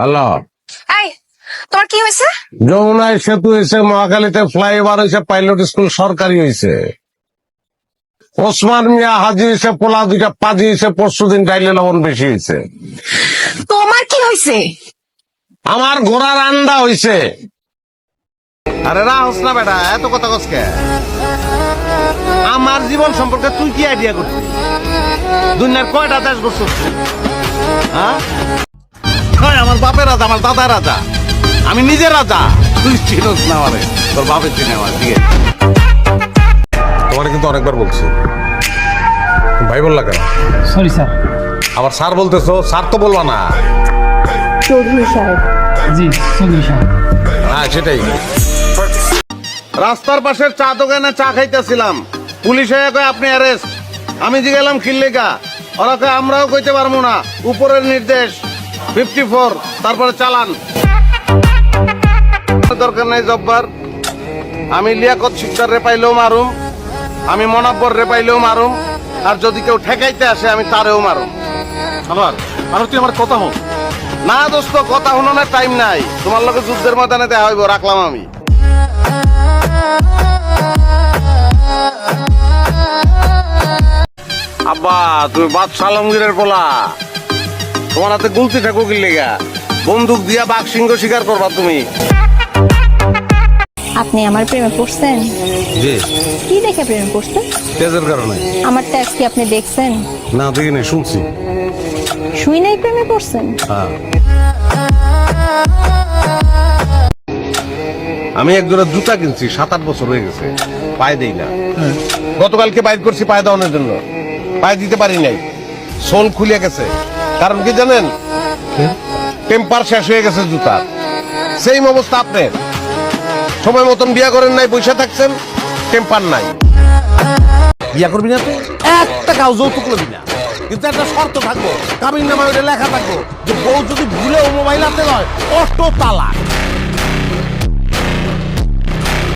Hello, এই তোর কি হয়েছে? যমুনায় সেতু হয়েছে, মহাখালীতে ফ্লাইওভার হয়েছে, পাইলট স্কুল সরকারি হয়েছে, ওসমান মিয়া হাজি হয়েছে, পোলা দুইটা পাজি হয়েছে, পরশুদিন ডাইলে লবণ বেশি হয়েছে। তোমার কি হয়েছে? আমার ঘোড়ার আন্ডা হয়েছে। আরে রাহস না বেটা, এত কথা কসকে। আমার জীবন সম্পর্কে তুই কি আইডিয়া করছিস? দুনিয়ার কয়টা দেশ করছিস? হ্যাঁ, আমার বাপের রাজা, আমার দাদা রাজা, আমি নিজে রাজা। তুই চিনস না আমারে, তোর বাপের চিনে আমার। ঠিক আছে, তোমার কিন্তু অনেকবার বলছি, ভাই বললা কেন? Sorry sir. আবার স্যার বলতেছো? স্যার তো বলবা না। চৌধুরী সাহেব। জি চৌধুরী সাহেব। হ্যাঁ সেটাই। রাস্তার পাশের চা দোকানে চা খাইতেছিলাম, পুলিশ হয়ে কয় আপনি অ্যারেস্ট। আমি জিগেলাম খিল্লিগা, ওরা কয় আমরাও কইতে পারবো না, উপরের নির্দেশ 54, তারপরে চালান। দরকার নাই জব্বার, আমি লিয়াকত শিকদার রে পাইলেও মারুম, আমি মনাব্বর রে পাইলেও মারুম, আর যদি কেউ ঠেকাইতে আসে আমি তারেও মারুম। আবার আর তুই আমার কথা হোক না দোস্ত, কথা শুনানোর টাইম নাই। তোমার লোকে যুদ্ধের ময়দানে দেখা হইব, রাখলাম আমি। আব্বা তুমি বাদশা আলমগীরের পোলা, তোমার হাতে গুলতি ঠাকুর লেগা বন্দুক দিয়া বাঘ সিংহ শিকার করবা তুমি। আপনি আমার প্রেমে পড়ছেন? জি। কি দেখে প্রেমে পড়ছেন? তেজের কারণে। আমার ট্যাক্স কি আপনি দেখছেন? না দেখি নাই, শুনছি। শুই নাই প্রেমে পড়ছেন? হ্যাঁ। আমি এক জোড়া জুতা কিনছি, 7-8 বছর হয়ে গেছে, পায়ে দেই না। গতকালকে বাইর করছি পায়ে দেওয়ানোর জন্য, পায়ে দিতে পারি নাই, সোল খুলে গেছে। কারণ কি জানেন? টেম্পার শেষ হয়ে গেছে জুতার। সেম অবস্থা আপনার, সময় মতন বিয়া করেন নাই, পয়সা থাকছেন, টেম্পার নাই। বিয়া করবি না তো, একটা কাউ যৌতুক করবি না, কিন্তু একটা শর্ত থাকবো, কাবিন নামা লেখা থাকবো যে বউ যদি ভুলেও মোবাইল হাতে লয়, অটো তালাক।